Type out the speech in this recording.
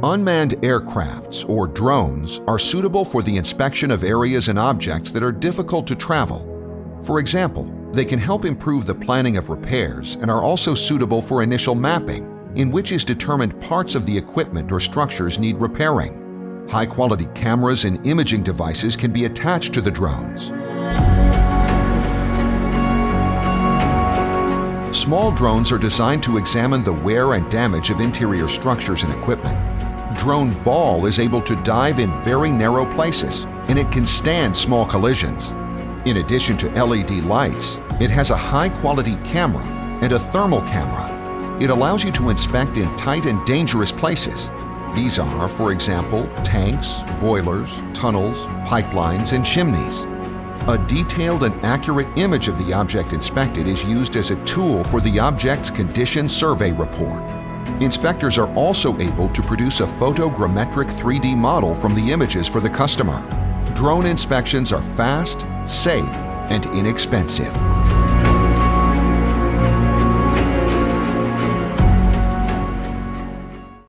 Unmanned aircrafts, or drones, are suitable for the inspection of areas and objects that are difficult to travel. For example, they can help improve the planning of repairs and are also suitable for initial mapping, in which is determined parts of the equipment or structures need repairing. High-quality cameras and imaging devices can be attached to the drones. Small drones are designed to examine the wear and damage of interior structures and equipment. Drone Ball is able to dive in very narrow places, and it can stand small collisions. In addition to LED lights, it has a high-quality camera and a thermal camera. It allows you to inspect in tight and dangerous places. These are, for example, tanks, boilers, tunnels, pipelines, and chimneys. A detailed and accurate image of the object inspected is used as a tool for the object's condition survey report. Inspectors are also able to produce a photogrammetric 3D model from the images for the customer. Drone inspections are fast, safe, and inexpensive.